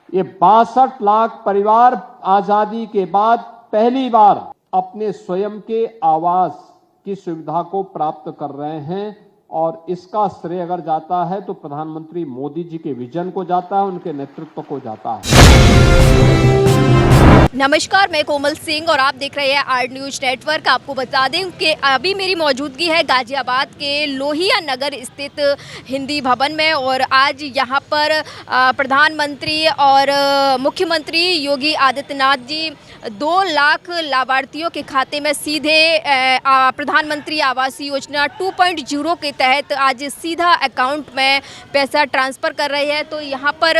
ये 62 लाख परिवार आजादी के बाद पहली बार अपने स्वयं के आवास की सुविधा को प्राप्त कर रहे हैं और इसका श्रेय अगर जाता है तो प्रधानमंत्री मोदी जी के विजन को जाता है, उनके नेतृत्व को जाता है। नमस्कार, मैं कोमल सिंह और आप देख रहे हैं आर न्यूज नेटवर्क। आपको बता दें कि अभी मेरी मौजूदगी है गाजियाबाद के लोहिया नगर स्थित हिंदी भवन में और आज यहां पर प्रधानमंत्री और मुख्यमंत्री योगी आदित्यनाथ जी 2 लाख लाभार्थियों के खाते में सीधे प्रधानमंत्री आवास योजना 2.0 के तहत आज सीधा अकाउंट में पैसा ट्रांसफ़र कर रहे हैं। तो यहाँ पर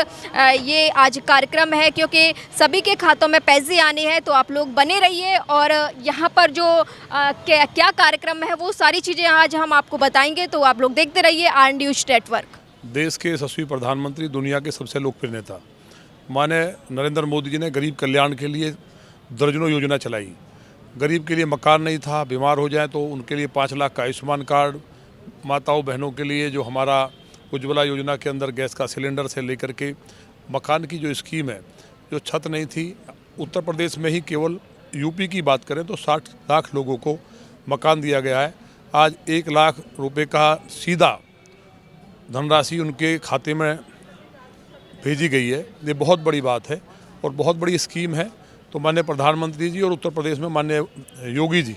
ये आज कार्यक्रम है क्योंकि सभी के खातों में पैसे आने हैं, तो आप लोग बने रहिए और यहाँ पर जो क्या कार्यक्रम है वो सारी चीज़ें आज हम आपको बताएंगे, तो आप लोग देखते रहिए आर न्यूज नेटवर्क। देश के यशस्वी प्रधानमंत्री, दुनिया के सबसे लोकप्रिय नेता माननीय नरेंद्र मोदी जी ने गरीब कल्याण के लिए दर्जनों योजना चलाई। गरीब के लिए मकान नहीं था, बीमार हो जाए तो उनके लिए 5 लाख का आयुष्मान कार्ड, माताओं बहनों के लिए जो हमारा उज्ज्वला योजना के अंदर गैस का सिलेंडर से लेकर के मकान की जो स्कीम है, जो छत नहीं थी, उत्तर प्रदेश में ही केवल यूपी की बात करें तो 60 लाख लोगों को मकान दिया गया है। आज 1 लाख रुपए का सीधा धनराशि उनके खाते में भेजी गई है। ये बहुत बड़ी बात है और बहुत बड़ी स्कीम है। तो माननीय प्रधानमंत्री जी और उत्तर प्रदेश में माननीय योगी जी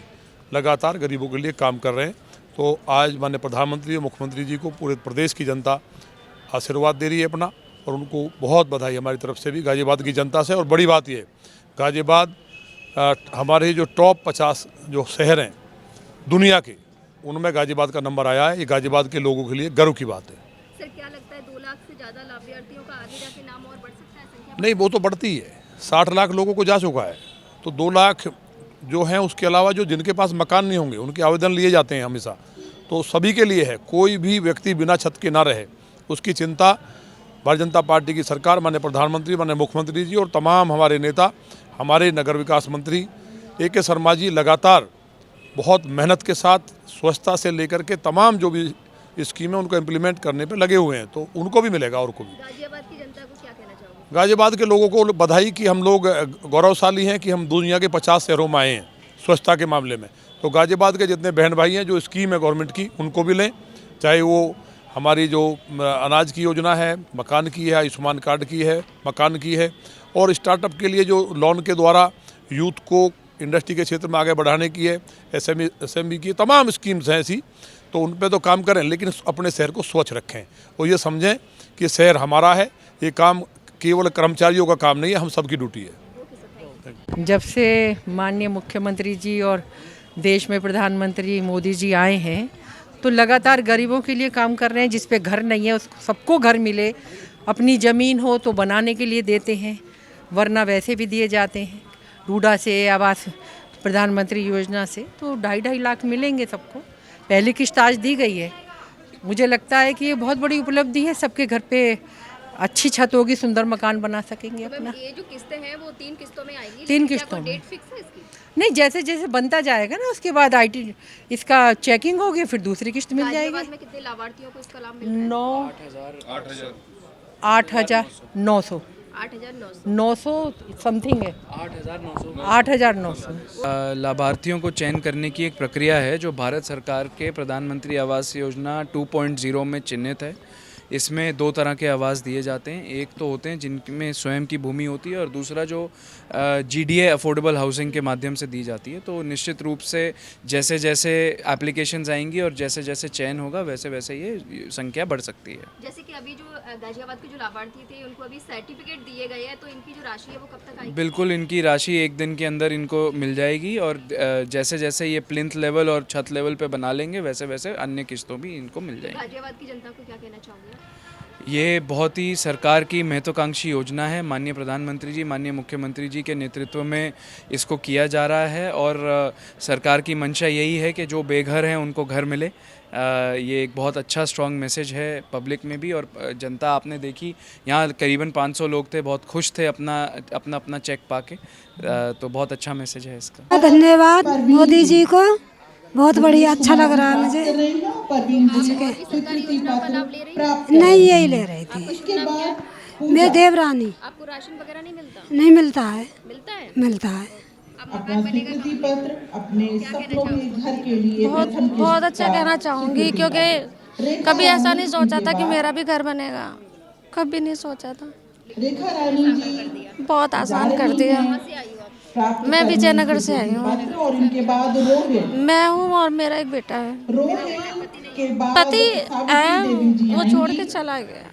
लगातार गरीबों के लिए काम कर रहे हैं। तो आज माननीय प्रधानमंत्री और मुख्यमंत्री जी को पूरे प्रदेश की जनता आशीर्वाद दे रही है अपना, और उनको बहुत बधाई हमारी तरफ से भी गाजियाबाद की जनता से। और बड़ी बात ये, गाजियाबाद हमारे जो टॉप 50 जो शहर हैं दुनिया के, उनमें गाजियाबाद का नंबर आया है। ये गाजियाबाद के लोगों के लिए गर्व की बात है। सर, क्या लगता है 2 लाख से ज़्यादा लाभार्थियों का आगे जाके नाम और बढ़ सकता है संख्या? नहीं, वो तो बढ़ती है। 60 लाख लोगों को जा चुका है, तो 2 लाख जो हैं उसके अलावा जो जिनके पास मकान नहीं होंगे उनके आवेदन लिए जाते हैं हमेशा। तो सभी के लिए है, कोई भी व्यक्ति बिना छत के ना रहे, उसकी चिंता भारतीय जनता पार्टी की सरकार, माननीय प्रधानमंत्री, माननीय मुख्यमंत्री जी और तमाम हमारे नेता, हमारे नगर विकास मंत्री A.K. शर्मा जी लगातार बहुत मेहनत के साथ स्वच्छता से लेकर के तमाम जो भी स्कीमें उनको इम्प्लीमेंट करने पे लगे हुए हैं। तो उनको भी मिलेगा और को भी। गाजियाबाद की जनता को क्या कहना चाहोगे? गाजियाबाद के लोगों को बधाई कि हम लोग गौरवशाली हैं कि हम दुनिया के 50 शहरों में आए हैं स्वच्छता के मामले में। तो गाजियाबाद के जितने बहन भाई हैं जो स्कीम है गवर्नमेंट की, उनको भी लें, चाहे वो हमारी जो अनाज की योजना है, मकान की है, आयुष्मान कार्ड की है, मकान की है, और स्टार्टअप के लिए जो लोन के द्वारा यूथ को इंडस्ट्री के क्षेत्र में आगे बढ़ाने की है, SME की तमाम स्कीम्स हैं ऐसी। तो उन पे तो काम करें, लेकिन अपने शहर को स्वच्छ रखें और ये समझें कि शहर हमारा है। ये काम केवल कर्मचारियों का काम नहीं है, हम सबकी ड्यूटी है। जब से माननीय मुख्यमंत्री जी और देश में प्रधानमंत्री मोदी जी आए हैं तो लगातार गरीबों के लिए काम कर रहे हैं। जिस पे घर नहीं है उसको सबको घर मिले, अपनी ज़मीन हो तो बनाने के लिए देते हैं, वरना वैसे भी दिए जाते हैं। रूडा से, आवास प्रधानमंत्री योजना से तो 2.5 लाख मिलेंगे सबको। पहली किश्त आज दी गई है। मुझे लगता है कि ये बहुत बड़ी उपलब्धि है। सबके घर पे अच्छी छत होगी, सुंदर मकान बना सकेंगे अपना। ये जो किस्तें हैं वो 3 किस्तों में आएंगी? 3 किस्तों में। डेट फिक्स है इसकी? नहीं, जैसे जैसे बनता जाएगा ना उसके बाद IT इसका चेकिंग होगी, फिर दूसरी किस्त मिल जाएगी। गाजियाबाद में कितने लाभार्थियों को इसका लाभ मिल रहा है? 8,900 900 समथिंग है। 8,900 लाभार्थियों को चयन करने की एक प्रक्रिया है जो भारत सरकार के प्रधानमंत्री आवास योजना 2.0 में चिन्हित है। इसमें 2 तरह के आवास दिए जाते हैं। एक तो होते हैं जिनमें स्वयं की भूमि होती है और दूसरा जो GDA अफोर्डेबल हाउसिंग के माध्यम से दी जाती है। तो निश्चित रूप से जैसे जैसे एप्लीकेशंस आएंगी और जैसे जैसे चयन होगा वैसे वैसे ये संख्या बढ़ सकती है। जैसे कि अभी जो गाजियाबाद के जो लाभार्थी थे उनको अभी सर्टिफिकेट दिए गए हैं, तो इनकी जो राशि है वो कब तक आएगी? बिल्कुल, इनकी राशि 1 दिन के अंदर इनको मिल जाएगी और जैसे जैसे ये प्लिंथ लेवल और छत लेवल पे बना लेंगे वैसे वैसे अन्य किस्तों भी इनको मिल जाएंगी। गाजियाबाद की जनता को क्या कहना चाहोगे? ये बहुत ही सरकार की महत्वाकांक्षी योजना है। माननीय प्रधानमंत्री जी, माननीय मुख्यमंत्री जी के नेतृत्व में इसको किया जा रहा है और सरकार की मंशा यही है कि जो बेघर हैं उनको घर मिले। ये एक बहुत अच्छा स्ट्रॉन्ग मैसेज है पब्लिक में भी, और जनता आपने देखी यहाँ करीबन 500 लोग थे, बहुत खुश थे अपना चेक पाके। तो बहुत अच्छा मैसेज है इसका। धन्यवाद मोदी जी को, बहुत बढ़िया, अच्छा लग रहा है मुझे। सरकारी योजना का लाभ ले रही है? नहीं, यही ले रही थी। आपका शुभ नाम क्या है? मैं देवरानी। आपको राशन वगैरह नहीं मिलता? नहीं मिलता है। मिलता है। मिलता है। अब मकान बनेगा तो पत्र अपने सपनों के घर के लिए बहुत अच्छा कहना चाहूँगी, क्योंकि कभी ऐसा नहीं सोचा था कि मेरा भी घर बनेगा, कभी नहीं सोचा था। रेखा रानी जी बहुत आसान कर दिया। मैं विजयनगर से आई हूँ। और इनके बाद रोहित मैं हूँ और मेरा एक बेटा है। के बाद पति है, वो छोड़ के चला गया।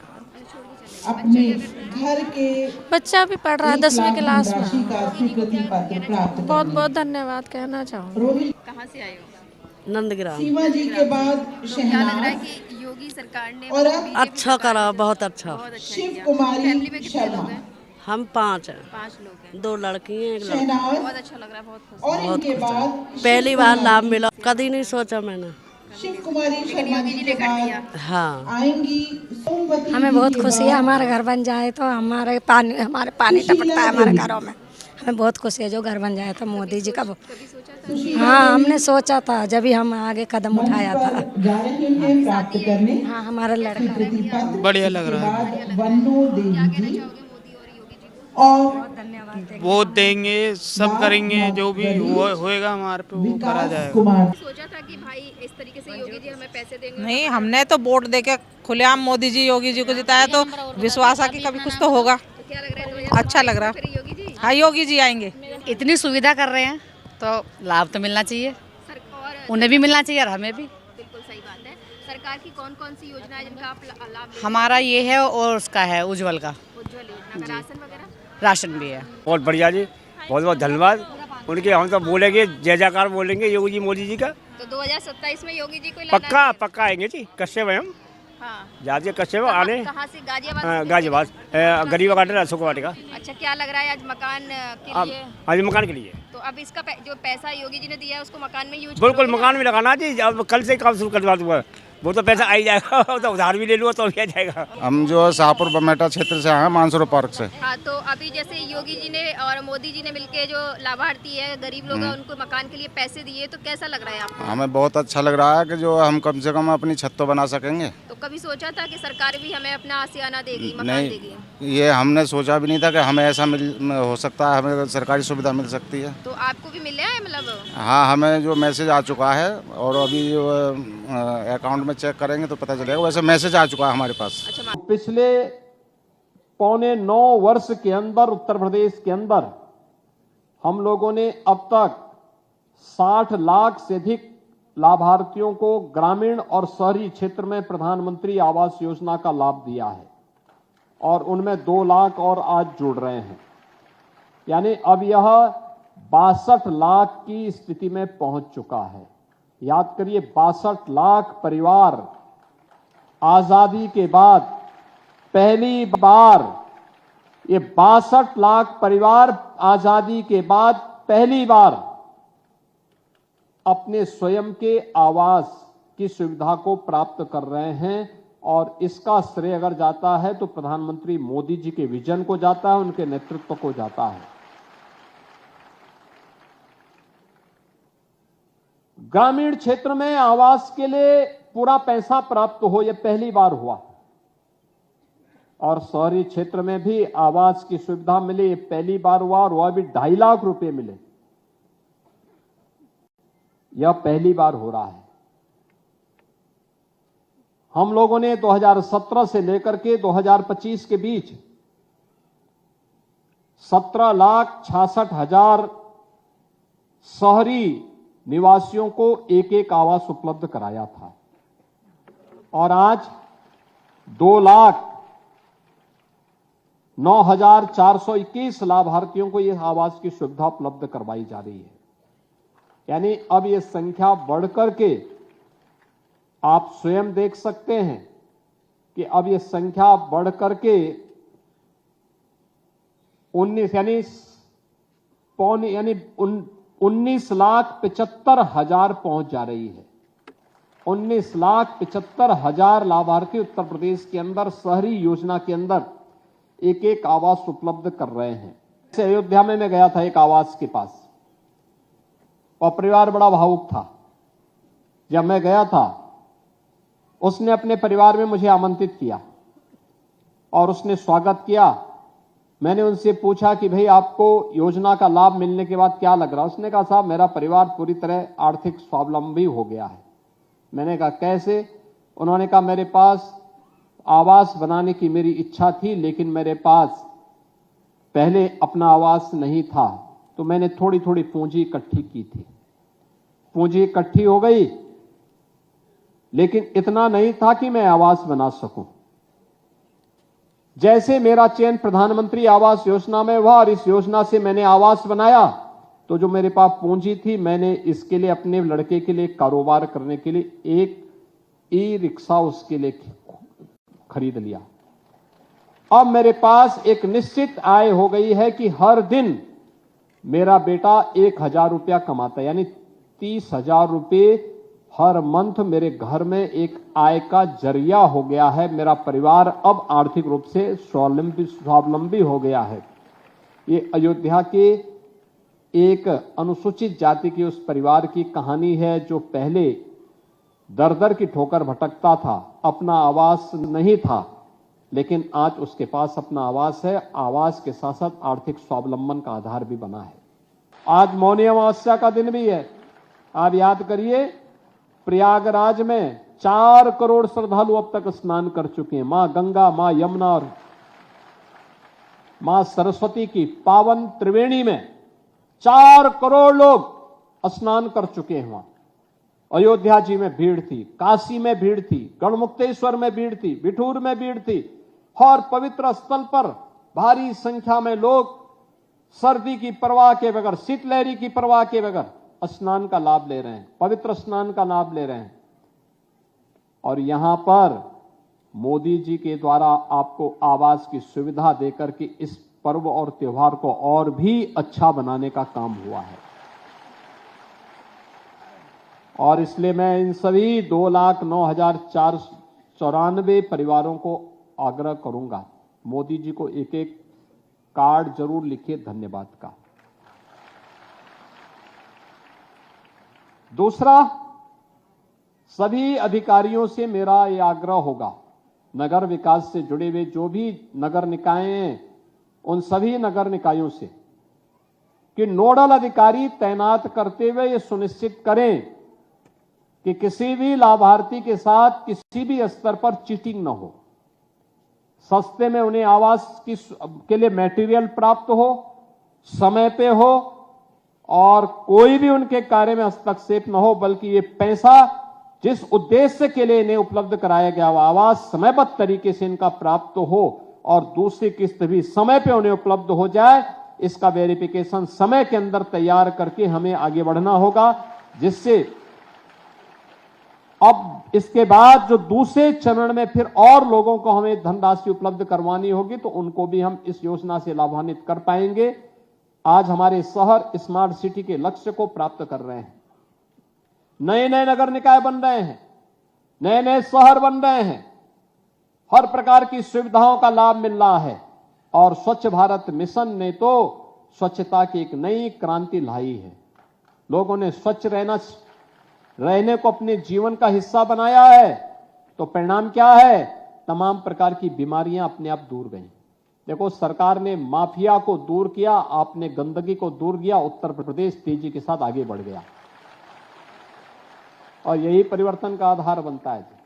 अपने घर के बच्चा भी पढ़ रहा है 10वीं क्लास में। का स्वीकृति पत्र प्राप्त बहुत बहुत धन्यवाद कहना चाहूँगी। रोहित कहाँ से आए हो? नंदग्राम। सीमा जी के बाद क्या लग रहा है कि योगी सरकार ने और अब अच्छा करा, बहुत अच्छा। बहुत अच्छा शिव किया। कुमारी फैमिली में कितने लोग हैं? हम 5 हैं, 5 लोग हैं। 2 लड़की हैं, 1 लड़का। शहनाज बहुत अच्छा लग रहा है, बहुत खुश। और इनके बाद पहली बार लाभ मिला, कभी नहीं सोचा मैंने। शिव कुमारी शर्मा जी के बाद हाँ, आएंगी सोमवती हमें बहुत खुशी है, हमारा घर बन जाए तो हमारे पानी टपकता है हमारे घरों में। हमें बहुत खुशी है जो घर बन जाए तो मोदी जी का। हाँ, हमने सोचा था जब भी हम आगे कदम उठाया था। जा रहे हैं प्राप्त करने हाँ, हमारा लड़का। बढ़िया लग रहा है। वन्नो देवी जी और वोट देंगे, सब करेंगे, जो भी होएगा हमारे पे वो करा जाएगा। कुमार सोचा था कि भाई इस तरीके से योगी जी हमें पैसे देंगे? नहीं, हमने तो वोट देके खुलेआम मोदी जी योगी जी को जिताया, तो विश्वास है कि कभी कुछ तो होगा। तो क्या लग रहा है 2027 अच्छा लग रहा। फिर योगी जी? हाँ, योगी जी आएंगे। इतनी सुविधा कर रहे हैं तो लाभ तो मिलना चाहिए, सरकार उन्हें भी मिलना चाहिए और हमें भी। बिल्कुल सही बात है। सरकार की कौन कौन सी योजना है जिनका आप लाभ ले रहे हमारा ये है और उसका है उज्ज्वल का, हैं? उज्ज्वल योजना का राशन वगैरह? राशन भी है। बहुत बढ़िया जी, बहुत बहुत धन्यवाद उनके। हम तो बोलेंगे जय जयकार बोलेंगे योगी जी मोदी जी का। तो 2027 में योगी जी को लाना पक्का है? पक्का आएंगे जी। कस्से में हम हाँ। जाते कस्से में आने कहाँ से? गाजियाबाद से? गाजियाबाद गरीब वाटर अशोक वाटिका। अच्छा, क्या लग रहा है आज मकान के अब लिए? आज मकान के लिए तो अब इसका जो पैसा योगी जी ने दिया है उसको मकान में यूज बिल्कुल मकान में लगाना जी। अब कल से काम शुरू करवा दूंगा, वो तो पैसा आ ही जाएगा। वो तो उधार भी ले लूँगा तो भी आ जाएगा। हम जो है शाहपुर बमेटा क्षेत्र से आए हैं, मानसरोवर पार्क से। हाँ, तो अभी जैसे योगी जी ने और मोदी जी ने मिलके जो लाभार्थी है, गरीब लोग हैं, उनको मकान के लिए पैसे दिए, तो कैसा लग रहा है आपको? हमें बहुत अच्छा लग रहा है कि जो हम कम से कम अपनी छत तो बना सकेंगे। तो कभी सोचा था कि सरकार भी हमें अपना आशियाना देगी, मकान नहीं, देगी? ये हमने सोचा भी नहीं था कि हमें ऐसा हो सकता है, हमें सरकारी सुविधा मिल सकती है। तो आपको भी मिले हैं मतलब? हाँ, हमें जो मैसेज आ चुका है और अभी अकाउंट में चेक करेंगे तो पता चलेगा। वैसे मैसेज आ चुका है हमारे पास। अच्छा, पिछले 8.25 वर्ष के अंदर उत्तर प्रदेश के अंदर हम लोगों ने अब तक 60 लाख से अधिक लाभार्थियों को ग्रामीण और शहरी क्षेत्र में प्रधानमंत्री आवास योजना का लाभ दिया है और उनमें 2 लाख और आज जुड़ रहे हैं। यानी अब यह 62 लाख की स्थिति में पहुंच चुका है। याद करिए, 62 लाख परिवार आजादी के बाद पहली बार, ये 62 लाख परिवार आजादी के बाद पहली बार अपने स्वयं के आवास की सुविधा को प्राप्त कर रहे हैं और इसका श्रेय अगर जाता है तो प्रधानमंत्री मोदी जी के विजन को जाता है, उनके नेतृत्व को जाता है। ग्रामीण क्षेत्र में आवास के लिए पूरा पैसा प्राप्त हो, यह पहली बार हुआ और शहरी क्षेत्र में भी आवास की सुविधा मिले, ये पहली बार हुआ और वह भी 2.5 लाख रुपए मिले, यह पहली बार हो रहा है। हम लोगों ने 2017 से लेकर के 2025 के बीच 17,66,000 शहरी निवासियों को एक आवास उपलब्ध कराया था और आज 2,09,421 लाभार्थियों को यह आवास की सुविधा उपलब्ध करवाई जा रही है। यानी अब यह संख्या बढ़कर के आप स्वयं देख सकते हैं कि अब यह संख्या बढ़कर के 19,75,000 पहुंच जा रही है। 19,75,000 लाभार्थी उत्तर प्रदेश के अंदर शहरी योजना के अंदर एक आवास उपलब्ध कर रहे हैं। जैसे अयोध्या में मैं गया था एक आवास के पास और परिवार बड़ा भावुक था। जब मैं गया था, उसने अपने परिवार में मुझे आमंत्रित किया और उसने स्वागत किया। मैंने उनसे पूछा कि भाई आपको योजना का लाभ मिलने के बाद क्या लग रहा है? उसने कहा साहब मेरा परिवार पूरी तरह आर्थिक स्वावलंबी हो गया है। मैंने कहा कैसे? उन्होंने कहा मेरे पास आवास बनाने की मेरी इच्छा थी, लेकिन मेरे पास पहले अपना आवास नहीं था, तो मैंने थोड़ी थोड़ी पूंजी इकट्ठी की थी। पूंजी इकट्ठी हो गई, लेकिन इतना नहीं था कि मैं आवास बना सकूं। जैसे मेरा चयन प्रधानमंत्री आवास योजना में हुआ और इस योजना से मैंने आवास बनाया, तो जो मेरे पास पूंजी थी मैंने इसके लिए अपने लड़के के लिए कारोबार करने के लिए एक ई रिक्शा उसके लिए खरीद लिया। अब मेरे पास एक निश्चित आय हो गई है कि हर दिन मेरा बेटा 1,000 रुपया कमाता है, यानी 30,000 रुपये हर मंथ मेरे घर में एक आय का जरिया हो गया है। मेरा परिवार अब आर्थिक रूप से स्वावलंबी हो गया है। ये अयोध्या के एक अनुसूचित जाति के उस परिवार की कहानी है जो पहले दर दर की ठोकर भटकता था, अपना आवास नहीं था, लेकिन आज उसके पास अपना आवास है। आवास के साथ साथ आर्थिक स्वावलंबन का आधार भी बना है। आज मौनी अमावस्या का दिन भी है। आप याद करिए, प्रयागराज में 4 करोड़ श्रद्धालु अब तक स्नान कर चुके हैं। मां गंगा, मां यमुना और मां सरस्वती की पावन त्रिवेणी में 4 करोड़ लोग स्नान कर चुके हैं। वहां अयोध्या जी में भीड़ थी, काशी में भीड़ थी, गढ़मुक्तेश्वर में भीड़ थी, बिठूर में भीड़ थी, और पवित्र स्थल पर भारी संख्या में लोग सर्दी की परवाह के बगैर, शीतलहरी की परवाह के बगैर स्नान का लाभ ले रहे हैं, पवित्र स्नान का लाभ ले रहे हैं। और यहां पर मोदी जी के द्वारा आपको आवास की सुविधा देकर के इस पर्व और त्योहार को और भी अच्छा बनाने का काम हुआ है। और इसलिए मैं इन सभी 2,09,494 परिवारों को आग्रह करूंगा, मोदी जी को एक एक कार्ड जरूर लिखिए धन्यवाद का। दूसरा, सभी अधिकारियों से मेरा यह आग्रह होगा, नगर विकास से जुड़े हुए जो भी नगर निकाय हैं, उन सभी नगर निकायों से कि नोडल अधिकारी तैनात करते हुए ये सुनिश्चित करें कि किसी भी लाभार्थी के साथ किसी भी स्तर पर चीटिंग न हो। सस्ते में उन्हें आवास के लिए मटेरियल प्राप्त हो, समय पे हो, और कोई भी उनके कार्य में हस्तक्षेप न हो, बल्कि ये पैसा जिस उद्देश्य के लिए इन्हें उपलब्ध कराया गया वो आवास समयबद्ध तरीके से इनका प्राप्त हो और दूसरी किस्त भी समय पे उन्हें उपलब्ध हो जाए। इसका वेरिफिकेशन समय के अंदर तैयार करके हमें आगे बढ़ना होगा, जिससे अब इसके बाद जो दूसरे चरण में फिर और लोगों को हमें धनराशि उपलब्ध करवानी होगी तो उनको भी हम इस योजना से लाभान्वित कर पाएंगे। आज हमारे शहर स्मार्ट सिटी के लक्ष्य को प्राप्त कर रहे हैं, नए नए नगर निकाय बन रहे हैं, नए नए शहर बन रहे हैं, हर प्रकार की सुविधाओं का लाभ मिल रहा है। और स्वच्छ भारत मिशन ने तो स्वच्छता की एक नई क्रांति लाई है। लोगों ने स्वच्छ रहने को अपने जीवन का हिस्सा बनाया है, तो परिणाम क्या है? तमाम प्रकार की बीमारियां अपने आप दूर गई। देखो, सरकार ने माफिया को दूर किया, आपने गंदगी को दूर किया, उत्तर प्रदेश तेजी के साथ आगे बढ़ गया और यही परिवर्तन का आधार बनता है।